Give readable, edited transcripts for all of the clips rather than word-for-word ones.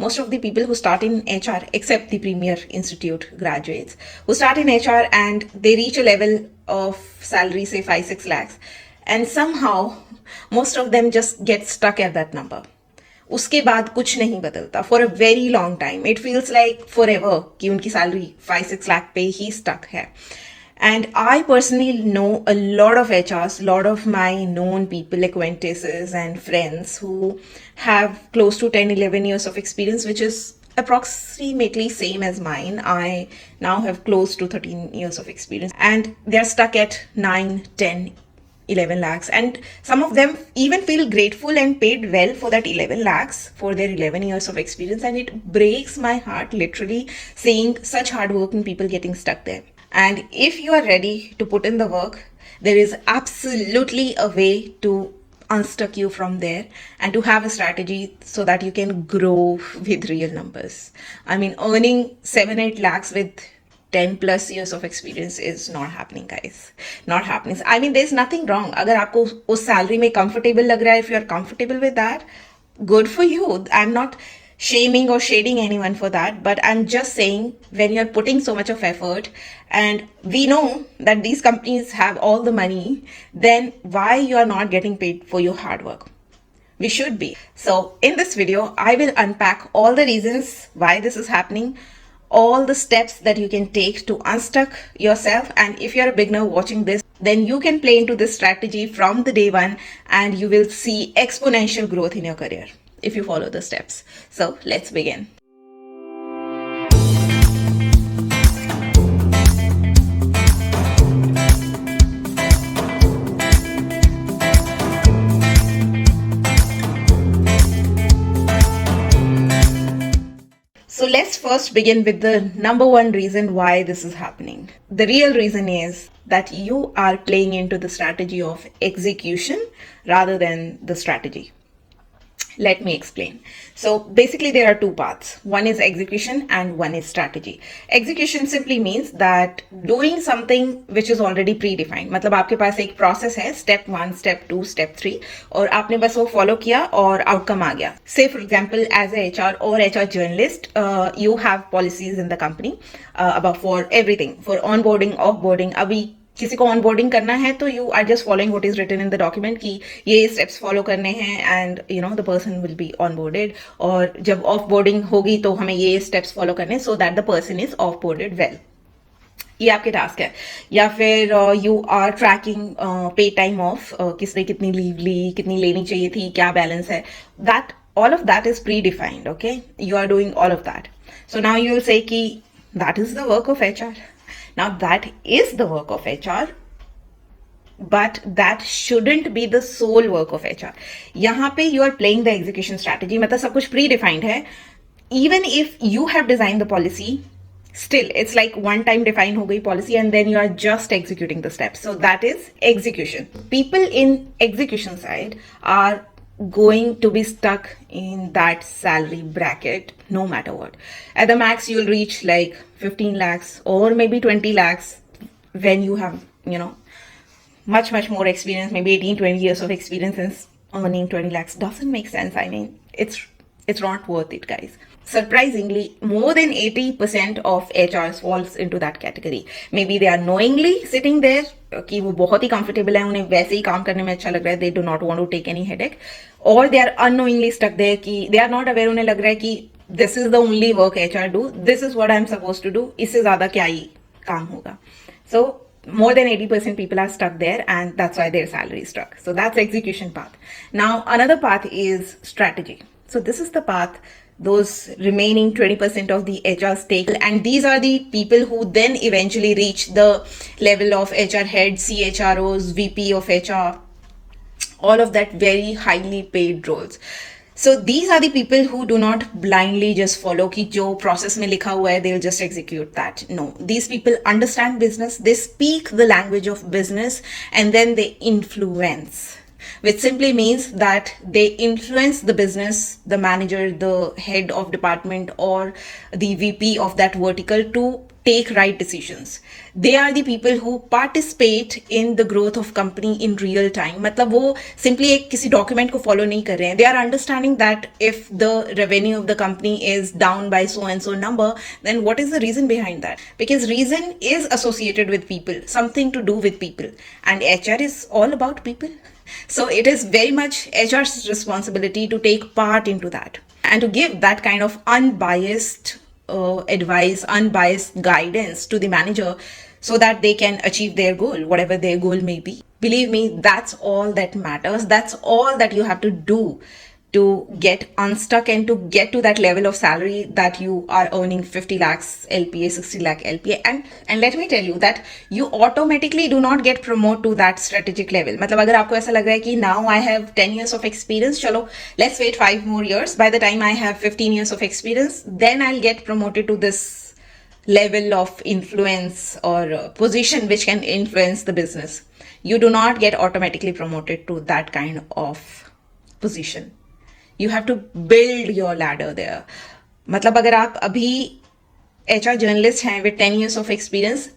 most of the people who start in HR, except the Premier Institute graduates, who start in HR and they reach a level of salary, say 5-6 lakhs, and somehow most of them just get stuck at that number. उसके बाद कुछ नहीं बदलता for a very long time. It feels like for ever कि उनकी salary 5-6 lakh पे ही stuck है. And I personally know a lot of HRs, lot of my known people, acquaintances and friends who have close to 10-11 years of experience, which is approximately same as mine. I now have close to 13 years of experience and they're stuck at 9, 10, 11 lakhs, and some of them even feel grateful and paid well for that 11 lakhs for their 11 years of experience, and it breaks my heart literally seeing such hardworking people getting stuck there. And if you are ready to put in the work, there is absolutely a way to unstuck you from there and to have a strategy so that you can grow with real numbers. I mean, earning 7-8 lakhs with 10 plus years of experience is not happening, guys. Not happening. I mean, there's nothing wrong. अगर आपको उस salary में comfortable लग रहा है, if you're comfortable with that, good for you. I'm not shaming or shading anyone for that, but I'm just saying when you're putting so much of effort and we know that these companies have all the money, then why you are not getting paid for your hard work? We should be. So in this video, I will unpack all the reasons why this is happening, all the steps that you can take to unstuck yourself, and if you're a beginner watching this, then you can play into this strategy from the day one and you will see exponential growth in your career if you follow the steps. So let's begin. So let's first begin with the number one reason why this is happening. The real reason is that you are playing into the strategy of execution rather than the strategy. Let me explain. So basically there are two paths. One is execution and one is strategy. Execution simply means that doing something which is already predefined. मतलब आपके पास एक process है, step 1, step 2, step 3, और आपने बस वो follow किया और outcome आ गया. Say for example, as a HR or HR journalist, you have policies in the company about for everything, for onboarding, offboarding. अभी किसी को ऑनबोर्डिंग करना है तो you are just following what is written in the document कि ये steps follow करने हैं and you know the person will be onboarded, और जब ऑफ बोर्डिंग होगी तो हमें ये स्टेप्स फॉलो करने so that the person is of boarded well. ये आपके टास्क है. या फिर यू आर ट्रैकिंग पे टाइम ऑफ, किसने कितनी लीव ली, कितनी लेनी चाहिए थी, क्या बैलेंस है, that all of that is predefined. Okay, you are doing all of that. So now you will say कि that is the work of HR. Now that is the work of HR, but that shouldn't be the sole work of HR. यहाँ पे you are playing the execution strategy, मतलब सब कुछ pre-defined है. Even if you have designed the policy, still it's like one time define हो गई policy and then you are just executing the steps. So that is execution. People in execution side are going to be stuck in that salary bracket no matter what. At the max you'll reach like 15 lakhs or maybe 20 lakhs when you have, you know, much more experience, maybe 18-20 years of experience, and earning 20 lakhs doesn't make sense. I mean, it's not worth it, guys. Surprisingly, more than 80% of HRs falls into that category. Maybe they are knowingly sitting there कि वो बहुत ही comfortable है, उन्हें वैसे ही काम करने में अच्छा लग रहा है, they do not want to take any headache, or they are unknowingly stuck there कि they are not aware, उन्हें लग रहा है कि this is the only work HR do, this is what I'm supposed to do, इससे ज़्यादा क्या ही काम होगा. So more than 80% people are stuck there and that's why their salary is stuck. So that's execution path. Now another path is strategy. So this is the path those remaining 20% of the HRs take, and these are the people who then eventually reach the level of HR head, CHROs, VP of HR, all of that very highly paid roles. So these are the people who do not blindly just follow कि जो process में लिखा हुआ है they'll just execute that. No, these people understand business, they speak the language of business, and then they influence, which simply means that they influence the business, the manager, the head of department or the VP of that vertical to take right decisions. They are the people who participate in the growth of company in real time. मतलब वो simply एक किसी document को follow नहीं कर रहे हैं. They are understanding that if the revenue of the company is down by so and so number, then what is the reason behind that? Because reason is associated with people, something to do with people, and HR is all about people. So it is very much HR's responsibility to take part into that and to give that kind of unbiased advice, unbiased guidance to the manager so that they can achieve their goal, whatever their goal may be. Believe me, that's all that matters. That's all that you have to do to get unstuck and to get to that level of salary that you are earning 50 lakhs LPA, 60 lakh LPA. And let me tell you that you automatically do not get promoted to that strategic level. मतलब अगर आपको ऐसा लग रहा है कि now I have 10 years of experience, चलो, let's wait 5 more years. By the time I have 15 years of experience, then I'll get promoted to this level of influence or position which can influence the business. You do not get automatically promoted to that kind of position. You have to build your ladder there. मतलब अगर आप अभी HR journalist हैं with 10 years of experience,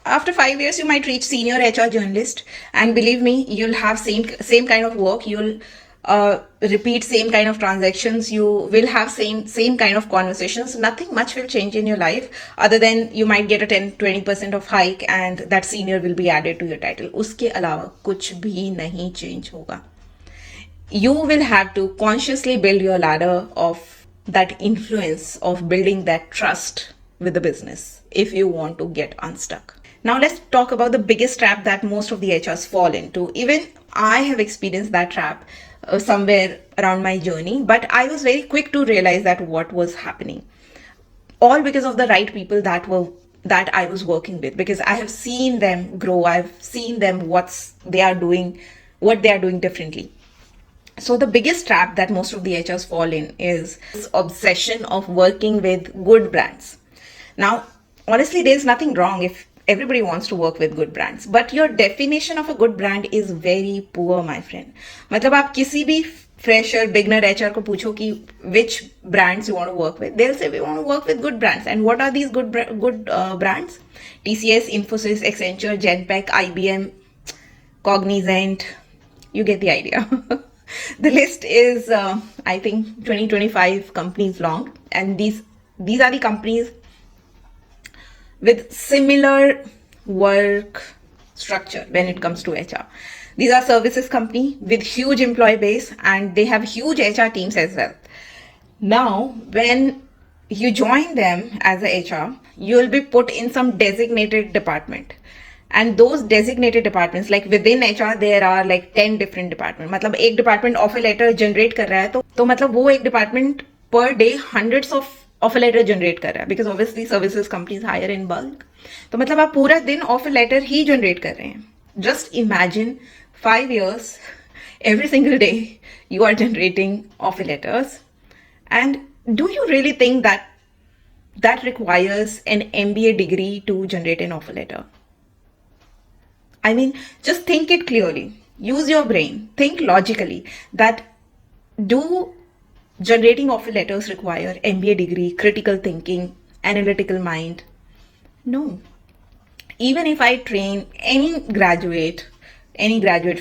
after 5 years you might reach senior HR journalist, and believe me, you'll have same kind of work. You'll repeat same kind of transactions. You will have same kind of conversations. Nothing much will change in your life other than you might get a 10-20% of hike and that senior will be added to your title. उसके अलावा कुछ भी नहीं change होगा. You will have to consciously build your ladder of that influence, of building that trust with the business if you want to get unstuck. Now let's talk about the biggest trap that most of the HRs fall into. Even I have experienced that trap somewhere around my journey, but I was very quick to realize that what was happening. All because of the right people that I was working with, because I have seen them grow. I've seen them what they are doing differently. So the biggest trap that most of the HRs fall in is this obsession of working with good brands. Now, honestly, there's nothing wrong if everybody wants to work with good brands, but your definition of a good brand is very poor, my friend. मतलब आप किसी भी fresher, beginner HR को पूछो कि which brands you want to work with, they'll say we want to work with good brands. And what are these good brands? TCS, Infosys, Accenture, Genpact, IBM, Cognizant. You get the idea. The list is, I think, 20-25 companies long, and these are the companies with similar work structure when it comes to HR. These are services company with huge employee base, and they have huge HR teams as well. Now, when you join them as a HR, you will be put in some designated department. And those designated departments, like within HR, there are like 10 different departments. मतलब एक department offer letter generate कर रहा है तो मतलब वो एक department per day hundreds of offer letter generate कर रहा है, because obviously services companies hire in bulk. तो मतलब आप पूरा दिन offer letter ही generate कर रहे हैं. Just imagine 5 years, every single day you are generating offer letters. And do you really think that requires an MBA degree to generate an offer letter? I mean, just think it clearly. Use your brain. Think logically that do generating offer letters require MBA degree, critical thinking, analytical mind? No. Even if I train any graduate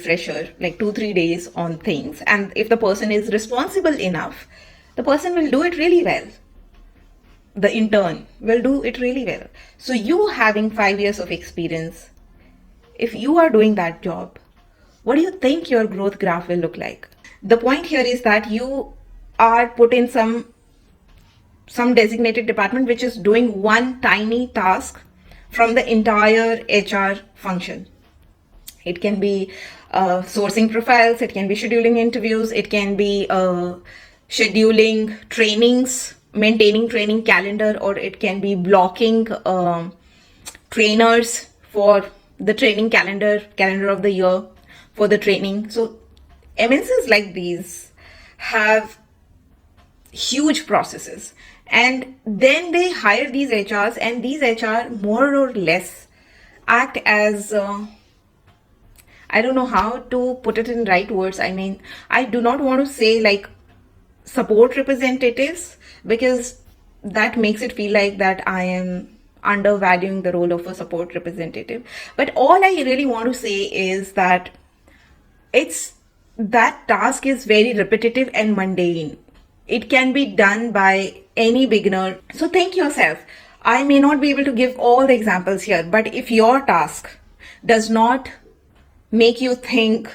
fresher, like 2-3 days on things, and if the person is responsible enough, the person will do it really well. The intern will do it really well. So you having 5 years of experience, if you are doing that job, what do you think your growth graph will look like? The point here is that you are put in some designated department which is doing one tiny task from the entire HR function. It can be sourcing profiles, it can be scheduling interviews, it can be scheduling trainings, maintaining training calendar, or it can be blocking trainers for the training calendar of the year for the training. So MNCs like these have huge processes, and then they hire these HRs, and these HR more or less act as I don't know how to put it in right words. I mean, I do not want to say like support representatives, because that makes it feel like that I am undervaluing the role of a support representative. But all I really want to say is that it's that task is very repetitive and mundane. It can be done by any beginner. So think yourself, I may not be able to give all the examples here, but if your task does not make you think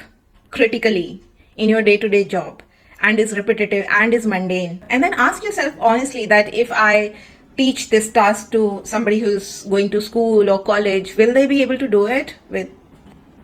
critically in your day-to-day job and is repetitive and is mundane, and then ask yourself honestly that if I teach this task to somebody who's going to school or college, will they be able to do it with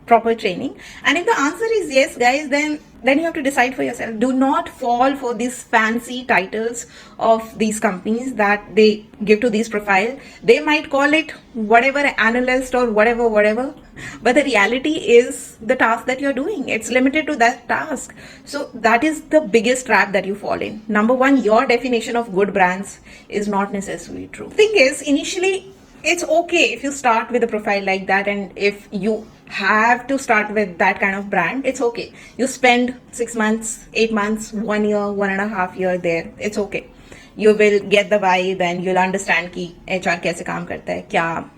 proper training? And if the answer is yes, guys, then you have to decide for yourself. Do not fall for these fancy titles of these companies that they give to these profile. They might call it whatever, analyst or whatever, but the reality is the task that you're doing, it's limited to that task. So that is the biggest trap that you fall in. Number one, your definition of good brands is not necessarily true. Thing is, initially it's okay if you start with a profile like that, and if you have to start with that kind of brand, it's okay. You spend 6 months, 8 months, 1 year, 1.5 years there, it's okay. You will get the vibe and you'll understand कि HR कैसे काम करता है, क्या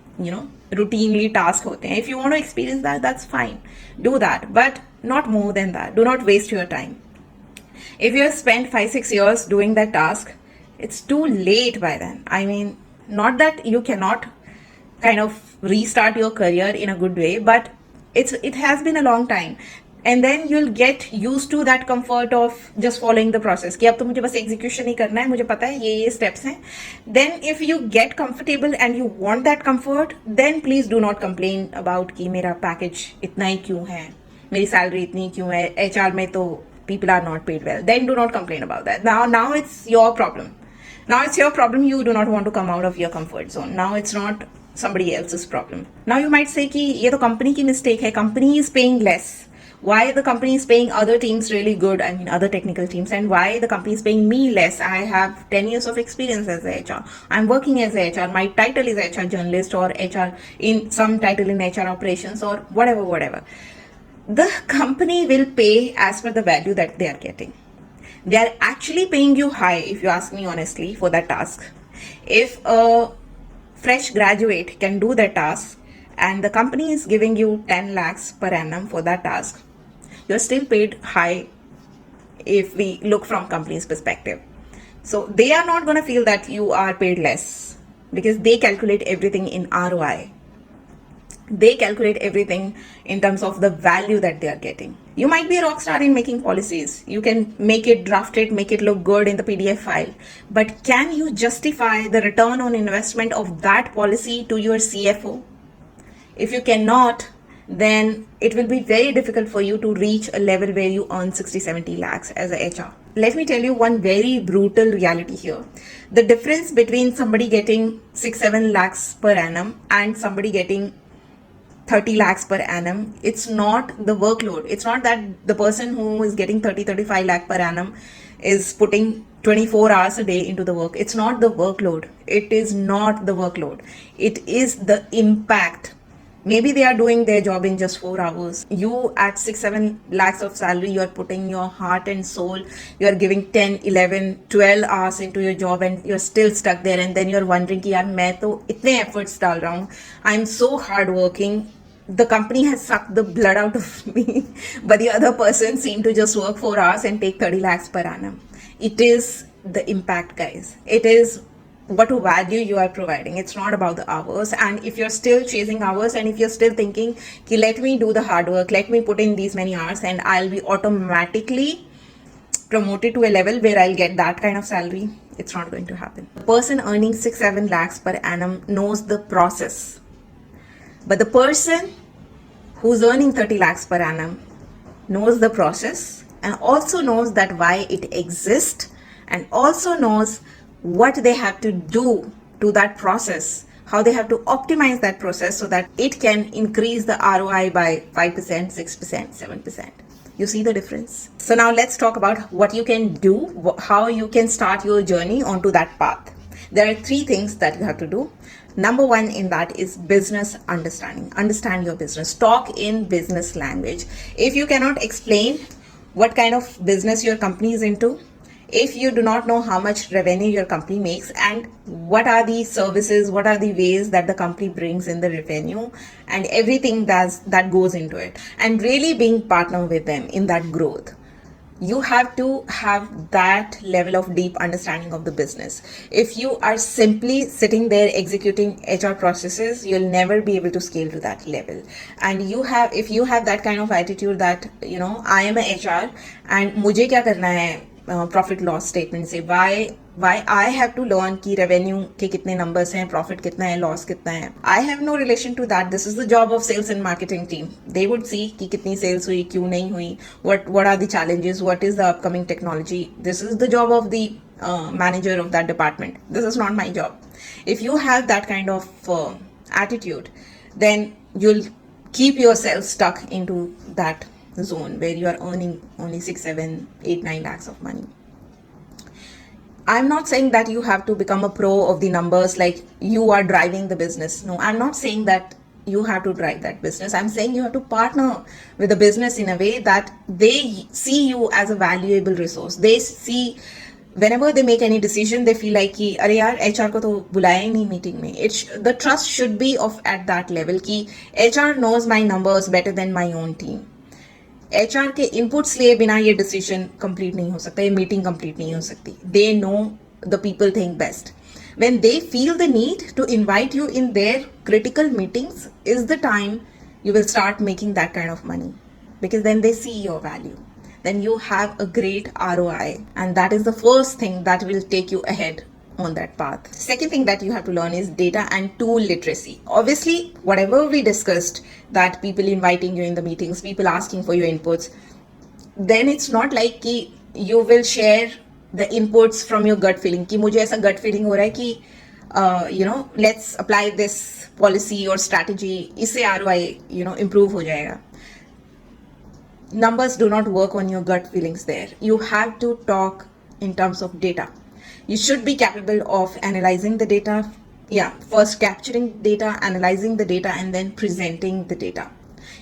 routinely task होते हैं. If you want to experience that, that's fine. Do that, but not more than that. Do not waste your time. If you have spent 5-6 years doing that task, it's too late by then. I mean, not that you cannot kind of restart your career in a good way, but it has been a long time, and then you'll get used to that comfort of just following the process कि अब तो मुझे बस execution ही करना है, मुझे पता है ये steps हैं. Then if you get comfortable and you want that comfort, then please do not complain about कि मेरा package इतना ही क्यों है, मेरी salary इतनी क्यों है, HR में तो people are not paid well. Then do not complain about that. Now it's your problem. Now it's your problem. You do not want to come out of your comfort zone. Now it's not somebody else's problem. Now you might say कि ये तो company की mistake है. Company is paying less. Why the company is paying other teams really good? I mean other technical teams, and why the company is paying me less? I have 10 years of experience as a HR. I'm working as a HR. My title is HR journalist or HR in some title in HR operations or whatever. The company will pay as per the value that they are getting. They are actually paying you high, if you ask me honestly, for that task. If a fresh graduate can do that task and the company is giving you 10 lakhs per annum for that task, you're still paid high if we look from company's perspective. So they are not going to feel that you are paid less because they calculate everything in ROI. They calculate everything in terms of the value that they are getting. You might be a rock star in making policies. You can make it, draft it, make it look good in the PDF file. But can you justify the return on investment of that policy to your CFO? If you cannot, then it will be very difficult for you to reach a level where you earn 60-70 lakhs as a HR. Let me tell you one very brutal reality here. The difference between somebody getting 6-7 lakhs per annum and somebody getting 30 lakhs per annum, it's not the workload. It's not that the person who is getting 30-35 lakh per annum is putting 24 hours a day into the work. It's not the workload. It is not the workload. It is the impact. Maybe they are doing their job in just 4 hours. You at 6-7 lakhs of salary, you are putting your heart and soul. You are giving 10, 11, 12 hours into your job and you're still stuck there. And then you're wondering कि यार मैं तो इतने efforts डाल रहा हूँ. I'm so hardworking. The company has sucked the blood out of me, but the other person seemed to just work 4 hours and take 30 lakhs per annum. It is the impact, guys. It is what value you are providing. It's not about the hours. And if you're still chasing hours and if you're still thinking, ki, let me do the hard work, let me put in these many hours and I'll be automatically promoted to a level where I'll get that kind of salary, it's not going to happen. The person earning 6-7 lakhs per annum knows the process. But the person who's earning 30 lakhs per annum knows the process and also knows that why it exists and also knows what they have to do to that process, how they have to optimize that process so that it can increase the ROI by 5%, 6%, 7%. You see the difference? So now let's talk about what you can do, how you can start your journey onto that path. There are 3 things that you have to do. Number 1 in that is business understanding. Understand your business. Talk in business language. If you cannot explain what kind of business your company is into, if you do not know how much revenue your company makes and what are the services, what are the ways that the company brings in the revenue and everything that goes into it, and really being partner with them in that growth, you have to have that level of deep understanding of the business. If you are simply sitting there executing HR processes, you'll never be able to scale to that level. And if you have that kind of attitude that, I am a HR and mujhe kya karna hai profit loss statement से, why I have to learn कि revenue के कितने numbers हैं, profit कितना है, loss कितना है. I have no relation to that. This is the job of sales and marketing team. They would see कि कितनी sales हुई, क्यों नहीं हुई, what are the challenges, what is the upcoming technology. This is the job of the manager of that department. This is not my job. If you have that kind of attitude, then you'll keep yourself stuck into that zone where you are earning only 6, 7, 8, 9 lakhs of money. I'm not saying that you have to become a pro of the numbers, like you are driving the business. No, I'm not saying that you have to drive that business. I'm saying you have to partner with the business in a way that they see you as a valuable resource. They see, whenever they make any decision, they feel like कि अरे यार HR को तो बुलाया ही नहीं meeting में. The trust should be of at that level कि HR knows my numbers better than my own team. HR के इनपुट्स लिए बिना ये डिसीजन कंप्लीट नहीं हो सकता, ये मीटिंग कंप्लीट नहीं हो सकती. They know the people think best. When they feel the need to invite you in their critical meetings is the time you will start making that kind of money, because then they see your value. Then you have a great ROI, and that is the first thing that will take you ahead on that path. Second thing that you have to learn is data and tool literacy. Obviously, whatever we discussed, that people inviting you in the meetings, people asking for your inputs, then it's not like कि you will share the inputs from your gut feeling कि मुझे ऐसा gut feeling हो रहा है कि let's apply this policy or strategy, इससे ROI improve हो जाएगा. Numbers do not work on your gut feelings there. You have to talk in terms of data. You should be capable of analyzing the data. First capturing data, analyzing the data, and then presenting the data.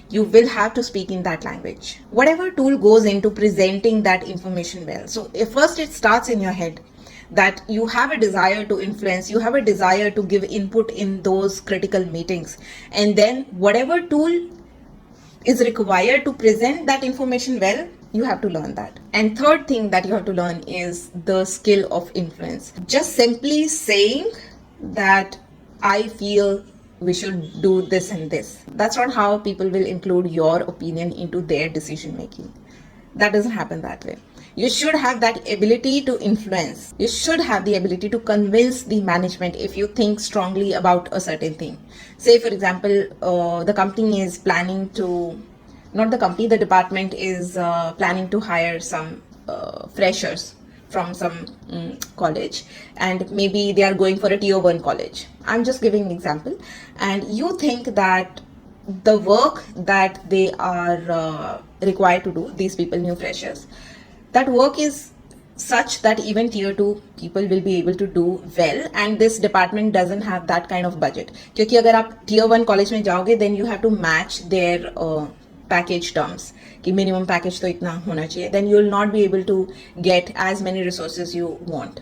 You will have to speak in that language. Whatever tool goes into presenting that information well. So first it starts in your head that you have a desire to influence, you have a desire to give input in those critical meetings. And then whatever tool is required to present that information well, you have to learn that. And third thing that you have to learn is the skill of influence. Just simply saying that I feel we should do this and this, that's not how people will include your opinion into their decision making. That doesn't happen that way. You should have that ability to influence. You should have the ability to convince the management if you think strongly about a certain thing. Say, for example, the company is planning to, not the company, the department is planning to hire some freshers from some college, and maybe they are going for a tier 1 college. I'm just giving an example. And you think that the work that they are required to do, these people, new freshers, that work is such that even tier 2 people will be able to do well, and this department doesn't have that kind of budget. Because if you tier 1 college mein jaoge, then you have to match their package terms. Ki minimum package to itna hona chahiye. Then you will not be able to get as many resources you want,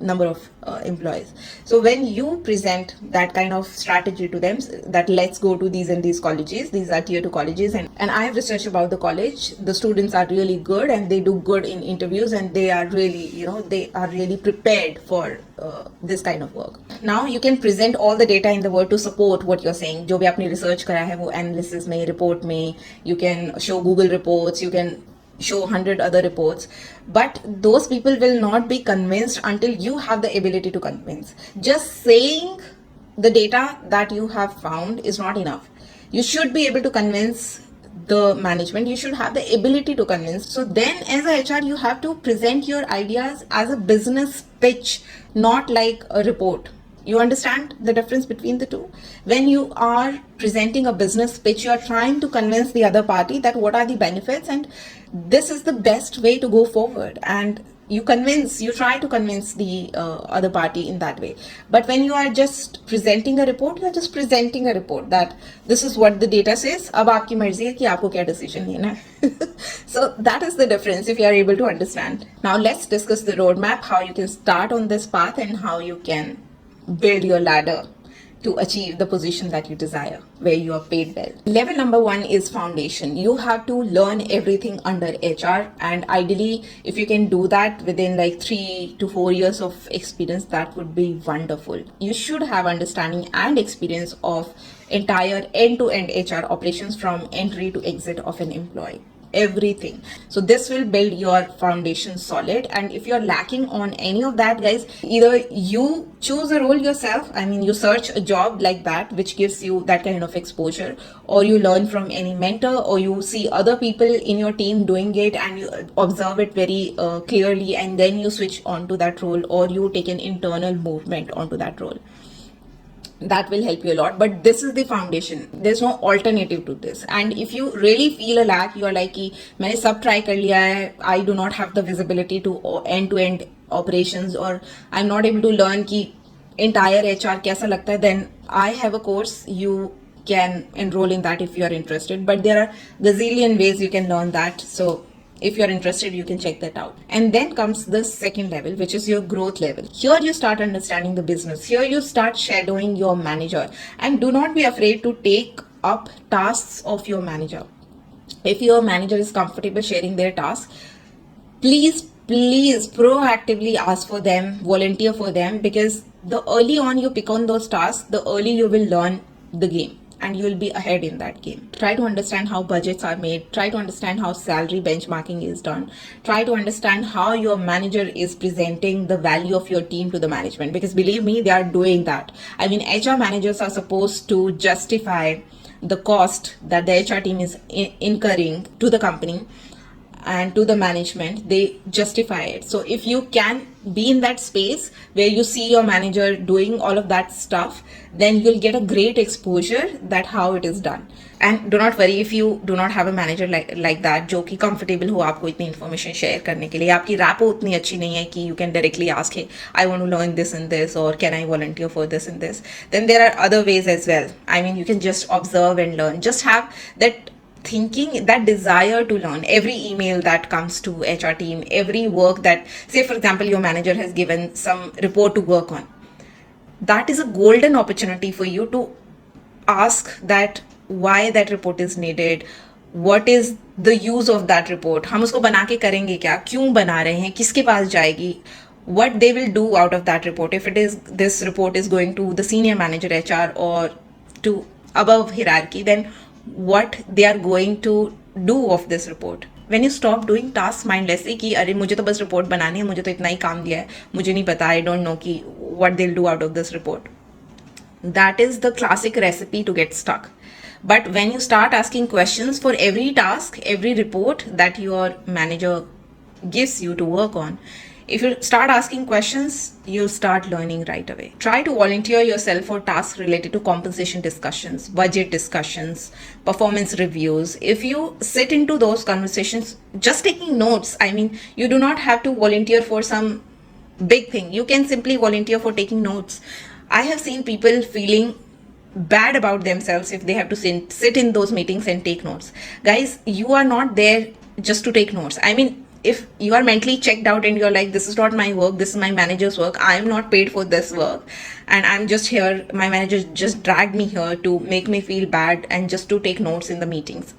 number of employees. So when you present that kind of strategy to them, that let's go to these and these colleges, these are tier 2 colleges, and I have researched about the college, the students are really good and they do good in interviews, and they are really, they are really prepared for this kind of work. Now you can present all the data in the world to support what you're saying. जो भी आपने research करा है वो analysis में, report में, you can show Google reports, you can show 100 other reports, but those people will not be convinced until you have the ability to convince. Just saying the data that you have found is not enough. You should be able to convince the management. You should have the ability to convince. So then as a HR, you have to present your ideas as a business pitch, not like a report. You understand the difference between the two? When you are presenting a business pitch, you are trying to convince the other party that what are the benefits and this is the best way to go forward. And you try to convince the other party in that way. But when you are just presenting a report, you are just presenting a report that this is what the data says. अब आपकी मर्जी है कि आपको क्या decision लेना है. So that is the difference if you are able to understand. Now let's discuss the roadmap, how you can start on this path and how you can build your ladder to achieve the position that you desire, where you are paid well. Level number 1 is foundation. You have to learn everything under HR, and ideally, if you can do that within like 3 to 4 years of experience, that would be wonderful. You should have understanding and experience of entire end-to-end HR operations from entry to exit of an employee. Everything. So this will build your foundation solid, and if you're lacking on any of that, guys, either you choose a role yourself, I mean you search a job like that which gives you that kind of exposure, or you learn from any mentor, or you see other people in your team doing it and you observe it very clearly, and then you switch onto that role, or you take an internal movement onto that role. That will help you a lot, but this is the foundation. There's no alternative to this. And if you really feel a lack, you are like कि मैंने सब try कर लिया है, I do not have the visibility to end-to-end operations, or I'm not able to learn कि entire HR कैसा लगता है, then I have a course. You can enroll in that if you are interested, but there are gazillion ways you can learn that. So if you're interested, you can check that out. And then comes the second level, which is your growth level. Here you start understanding the business. Here you start shadowing your manager, and do not be afraid to take up tasks of your manager. If your manager is comfortable sharing their tasks, please proactively ask for them, volunteer for them, because the early on you pick on those tasks, the early you will learn the game, and you will be ahead in that game. Try to understand how budgets are made. Try to understand how salary benchmarking is done. Try to understand how your manager is presenting the value of your team to the management, because believe me, they are doing that. I mean, HR managers are supposed to justify the cost that the HR team is incurring to the company and to the management. They justify it. So if you can be in that space where you see your manager doing all of that stuff, then you'll get a great exposure that how it is done. And do not worry if you do not have a manager like that जो कि comfortable हो आपको इतनी information share करने के लिए. आपकी rapport उतनी अच्छी नहीं है कि you can directly ask, hey, I want to learn this and this, or can I volunteer for this and this. Then there are other ways as well. I mean, you can just observe and learn. Just have that thinking, that desire to learn. Every email that comes to HR team, every work that, say for example, your manager has given some report to work on, that is a golden opportunity for you to ask that why that report is needed, what is the use of that report, हम उसको बना के करेंगे क्या, क्यों बना रहे हैं, किसके पास जाएगी, what they will do out of that report. If it is, this report is going to the senior manager HR or to above hierarchy, then what they are going to do of this report. When you stop doing tasks mindlessly कि अरे मुझे तो बस report बनानी है, मुझे तो इतना ही काम दिया है, मुझे नहीं पता, I don't know कि what they'll do out of this report. That is the classic recipe to get stuck. But when you start asking questions for every task, every report that your manager gives you to work on, if you start asking questions, you'll start learning right away. Try to volunteer yourself for tasks related to compensation discussions, budget discussions, performance reviews. If you sit into those conversations, just taking notes, I mean, you do not have to volunteer for some big thing. You can simply volunteer for taking notes. I have seen people feeling bad about themselves if they have to sit in those meetings and take notes. Guys, you are not there just to take notes. I mean, if you are mentally checked out and you're like, this is not my work, this is my manager's work, I am not paid for this work, and I'm just here, my manager just dragged me here to make me feel bad and just to take notes in the meetings.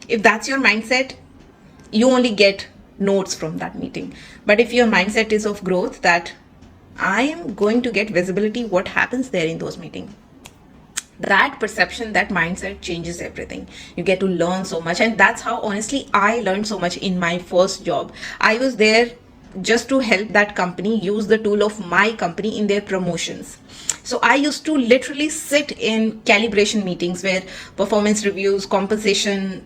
If that's your mindset, you only get notes from that meeting. But if your mindset is of growth, that I am going to get visibility, what happens there in those meetings, that perception, that mindset changes everything. You get to learn so much, and that's how honestly I learned so much in my first job. I was there just to help that company use the tool of my company in their promotions. So I used to literally sit in calibration meetings where performance reviews, compensation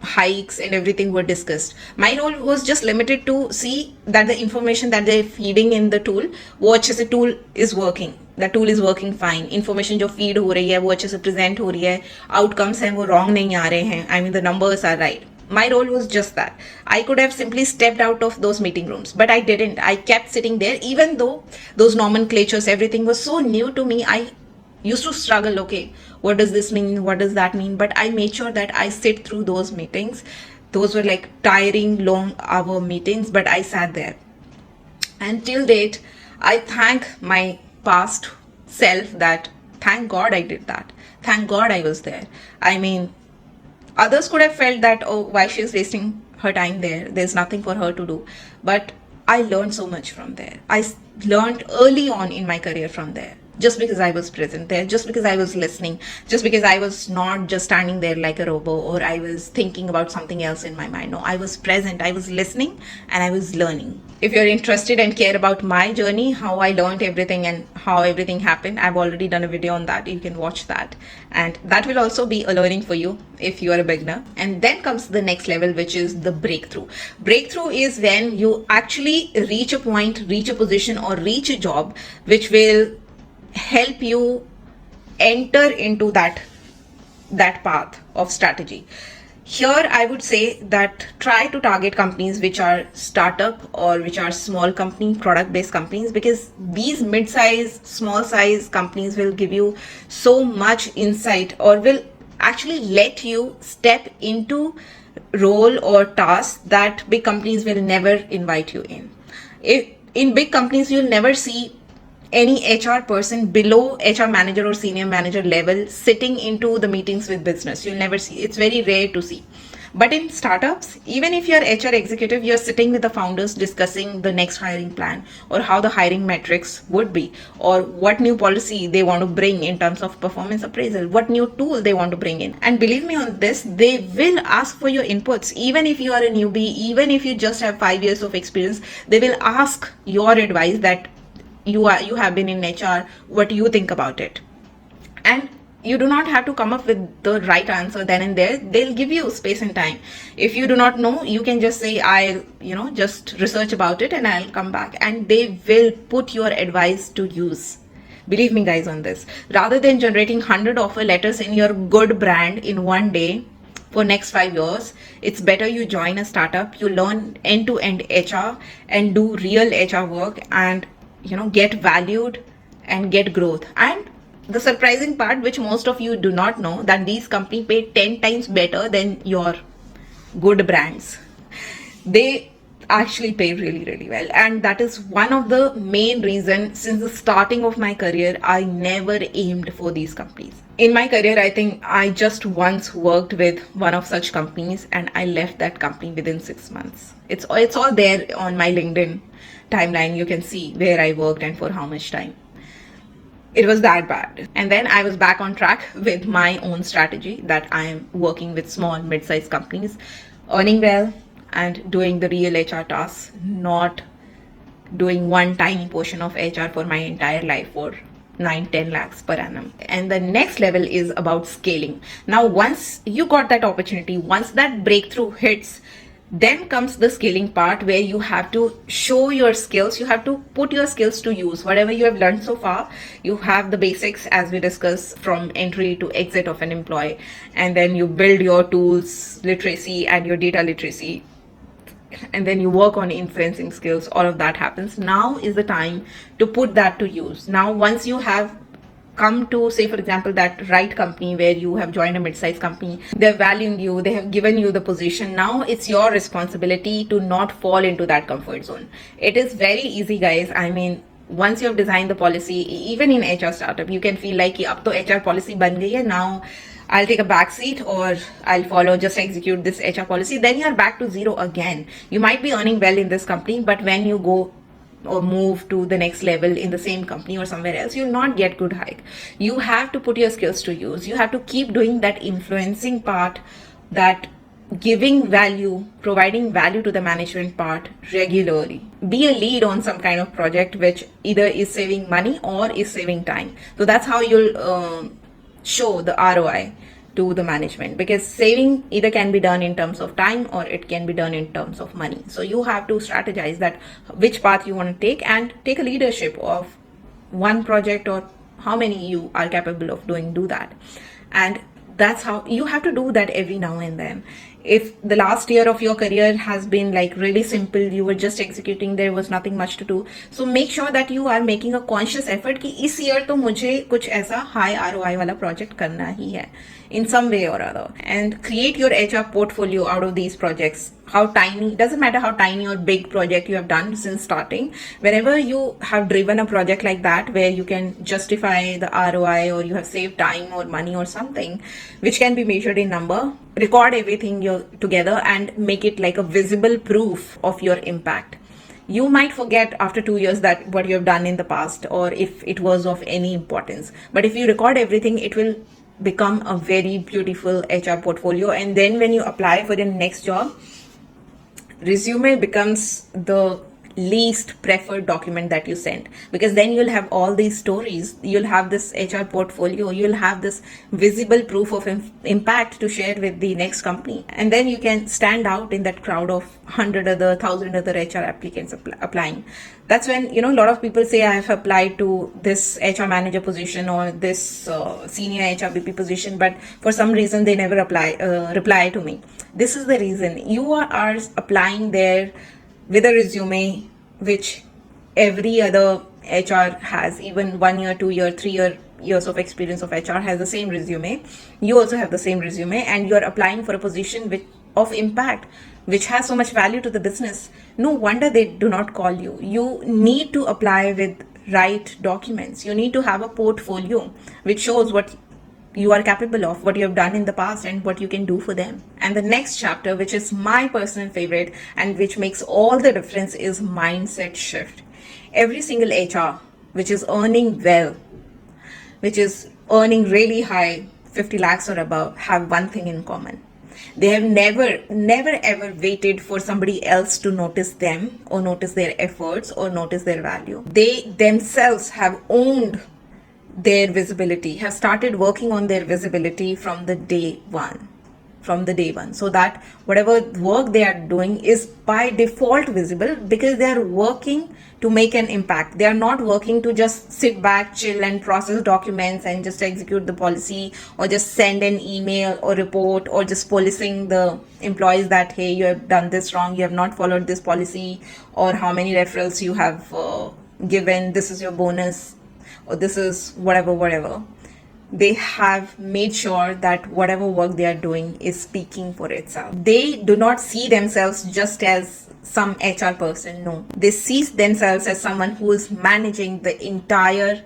hikes and everything were discussed. My role was just limited to see that the information that they're feeding in the tool, वो अच्छे से tool is working. The tool is working fine. Information जो feed हो रही है वो अच्छे से present हो रही है. Outcomes हैं वो wrong नहीं आ रहे हैं. I mean the numbers are right. My role was just that. I could have simply stepped out of those meeting rooms, but I didn't. I kept sitting there, even though those nomenclatures, everything was so new to me. I used to struggle. Okay, what does this mean? What does that mean? But I made sure that I sit through those meetings. Those were like tiring, long hour meetings, but I sat there. And till date, I thank my past self that thank God I did that. Thank God I was there. I mean, others could have felt that, oh, why she's wasting her time there? There's nothing for her to do. But I learned so much from there. Learned early on in my career from there. Just because I was present there, just because I was listening, just because I was not just standing there like a robot or I was thinking about something else in my mind. No, I was present, I was listening, and I was learning. If you're interested and care about my journey, how I learned everything and how everything happened, I've already done a video on that. You can watch that. And that will also be a learning for you if you are a beginner. And then comes the next level, which is the breakthrough. Breakthrough is when you actually reach a point, reach a position, or reach a job which will help you enter into that path of strategy. Here I would say that try to target companies which are startup or which are small company, product based companies, because these mid-size, small size companies will give you so much insight or will actually let you step into role or task that big companies will never invite you in. In big companies, you'll never see any HR person below HR manager or senior manager level sitting into the meetings with business. You'll never see. It's very rare to see. But in startups, even if you're HR executive, you're sitting with the founders discussing the next hiring plan or how the hiring metrics would be or what new policy they want to bring in terms of performance appraisal, what new tool they want to bring in. And believe me on this, they will ask for your inputs. Even if you are a newbie, even if you just have 5 years of experience, they will ask your advice that you have been in HR, what do you think about it? And you do not have to come up with the right answer then and there. They'll give you space and time. If you do not know, you can just say, I'll just research about it and I'll come back, and they will put your advice to use. Believe me guys on this. Rather than generating 100 offer letters in your good brand in one day for next 5 years, it's better you join a startup, you learn end-to-end HR and do real HR work and get valued and get growth. And the surprising part, which most of you do not know, that these companies pay 10 times better than your good brands. They actually pay really, really well. And that is one of the main reasons since the starting of my career, I never aimed for these companies. In my career, I think I just once worked with one of such companies and I left that company within 6 months. It's all there on my LinkedIn timeline. You can see where I worked and for how much time. It was that bad. And then I was back on track with my own strategy that I am working with small, mid-sized companies, earning well and doing the real HR tasks, not doing one tiny portion of HR for my entire life for 9-10 lakhs per annum. And the next level is about scaling. Now, once you got that opportunity, once that breakthrough hits, then comes the scaling part where you have to show your skills. You have to put your skills to use. Whatever you have learned so far, you have the basics as we discussed from entry to exit of an employee. And then you build your tools literacy and your data literacy. And then you work on influencing skills. All of that happens. Now is the time to put that to use. Now, once you have come to, say for example, that right company where you have joined a mid-sized company, they're valuing you, they have given you the position. Now it's your responsibility to not fall into that comfort zone. It is very easy, guys. I mean, once you have designed the policy, even in HR startup, you can feel like ab to HR policy ban gayi hai, now I'll take a back seat or I'll follow, just execute this HR policy. Then you're back to zero again. You might be earning well in this company, but when you go or move to the next level in the same company or somewhere else, you'll not get good hike. You have to put your skills to use. You have to keep doing that influencing part, that giving value, providing value to the management part regularly. Be a lead on some kind of project which either is saving money or is saving time. So that's how you'll show the ROI to the management, because saving either can be done in terms of time or it can be done in terms of money. So you have to strategize that which path you want to take and take a leadership of one project or how many you are capable of doing, do that. And that's how you have to do that every now and then. If the last year of your career has been like really simple, you were just executing, there was nothing much to do, so make sure that you are making a conscious effort कि इस year तो मुझे कुछ ऐसा high ROI वाला project करना ही है in some way or other, and create your HR portfolio out of these projects. How tiny, doesn't matter how tiny or big project you have done since starting, whenever you have driven a project like that where you can justify the ROI, or you have saved time or money or something which can be measured in number, record everything together and make it like a visible proof of your impact. You might forget after 2 years that what you have done in the past, or if it was of any importance, but if you record everything, it will become a very beautiful HR portfolio. And then when you apply for the next job, resume becomes the least preferred document that you send, because then you'll have all these stories, you'll have this HR portfolio, you'll have this visible proof of impact to share with the next company, and then you can stand out in that crowd of 1,000 other HR applicants applying. That's when, a lot of people say, I have applied to this HR manager position or this senior HR BP position, but for some reason they never reply to me. This is the reason. You are applying there with a resume which every other HR has, even 1 year, 2 year, 3 years of experience of HR has the same resume. You also have the same resume, and you are applying for a position of impact, which has so much value to the business. No wonder they do not call you. You need to apply with right documents. You need to have a portfolio which shows what you are capable of, what you have done in the past, and what you can do for them. And the next chapter, which is my personal favorite and which makes all the difference, is mindset shift. Every single HR which is earning well, which is earning really high, 50 lakhs or above, have one thing in common. They have never ever waited for somebody else to notice them or notice their efforts or notice their value. They themselves have owned their visibility, have started working on their visibility from the day one, so that whatever work they are doing is by default visible, because they are working to make an impact. They are not working to just sit back, chill and process documents and just execute the policy, or just send an email or report, or just policing the employees that, hey, you have done this wrong, you have not followed this policy, or how many referrals you have given, this is your bonus, or this is whatever. They have made sure that whatever work they are doing is speaking for itself. They do not see themselves just as some HR person. No, they see themselves as someone who is managing the entire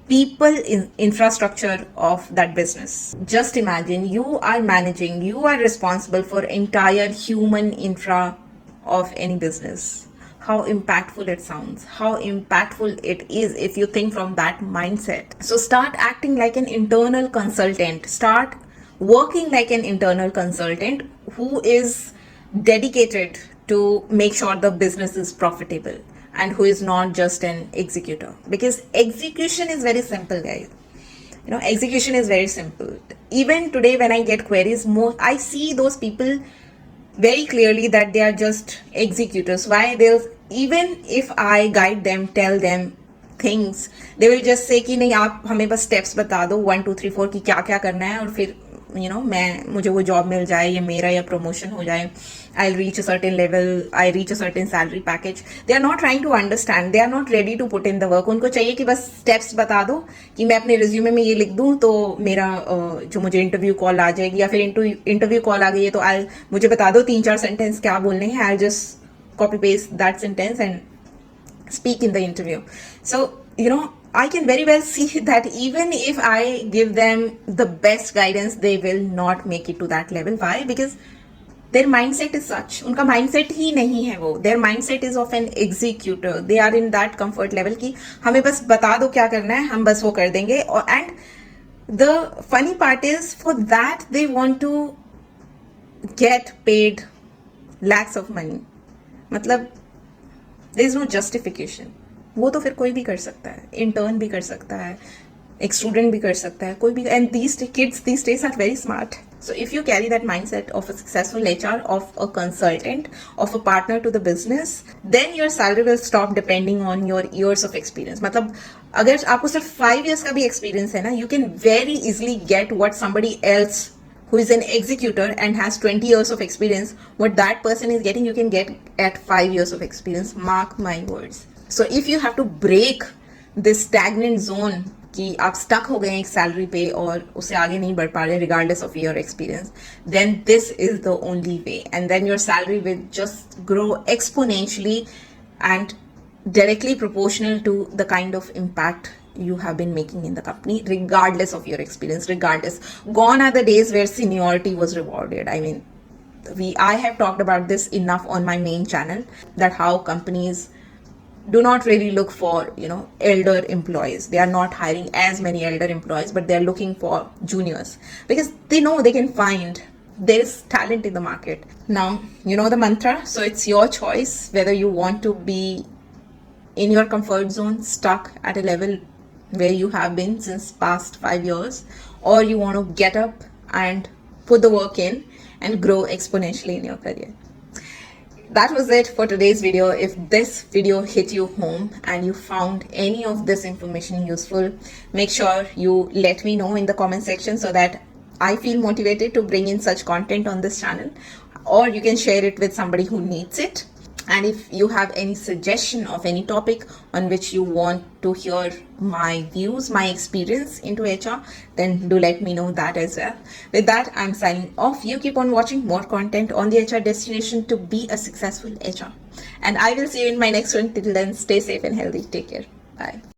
people infrastructure of that business. Just imagine, you are responsible for entire human infra of any business. How impactful it sounds, how impactful it is if you think from that mindset. So start acting like an internal consultant. Start working like an internal consultant who is dedicated to make sure the business is profitable, and who is not just an executor. Because execution is very simple, guys. Execution is very simple. Even today when I get queries, I see those people very clearly that they are just executors. Why? Even if I guide them, tell them things, they will just say कि नहीं, आप हमें बस steps बता दो 1 2 3 4 कि क्या क्या करना है, और फिर मुझे वो जॉब मिल जाए, ये मेरा या प्रमोशन हो जाए, I'll reach a certain level, I reach a certain salary package. They are not trying to understand, they are not ready to put in the work. उनको चाहिए कि बस steps बता दो कि मैं अपने रिज्यूमे में ये लिख दूँ तो मेरा जो मुझे इंटरव्यू कॉल आ जाएगी, या फिर इंटरव्यू कॉल आ गई है तो मुझे बता दो 3-4 सेंटेंस क्या बोलने हैं, I'll just copy paste that sentence and speak in the interview. So I can very well see that even if I give them the best guidance, they will not make it to that level. Why? Because their mindset is such. उनका mindset ही नहीं है वो. Their mindset is of an executor. They are in that comfort level कि हमें बस बता दो क्या करना है, हम बस वो कर देंगे. And the funny part is, for that they want to get paid lakhs of money. मतलब there is no justification. वो तो फिर कोई भी कर सकता है, इंटर्न भी कर सकता है, एक स्टूडेंट भी कर सकता है, कोई भी. And these kids these days are very smart. So if you carry that mindset of a successful HR, of a consultant, of a partner to the business, then your salary will stop depending on your years of experience. मतलब अगर आपको सिर्फ 5 years का भी experience है ना, you can very easily get what somebody else who is an executor and has 20 years of experience, what that person is getting, you can get at 5 years of experience. Mark my words. So if you have to break this stagnant zone कि आप stuck हो गए एक salary पे और उससे आगे नहीं बढ़ पा रहे regardless of your experience, then this is the only way, and then your salary will just grow exponentially and directly proportional to the kind of impact you have been making in the company, regardless of your experience. Regardless, gone are the days where seniority was rewarded. I mean, I have talked about this enough on my main channel, that how companies do not really look for elder employees. They are not hiring as many elder employees, but they are looking for juniors because they know they can find there is talent in the market. Now you know the mantra, so it's your choice whether you want to be in your comfort zone, stuck at a level where you have been since past 5 years, or you want to get up and put the work in and grow exponentially in your career. That was it for today's video. If this video hit you home and you found any of this information useful, make sure you let me know in the comment section so that I feel motivated to bring in such content on this channel, or you can share it with somebody who needs it. And if you have any suggestion of any topic on which you want to hear my views, my experience into HR, then do let me know that as well. With that, I'm signing off. You keep on watching more content on the HR destination to be a successful HR. And I will see you in my next one. Till then, stay safe and healthy. Take care. Bye.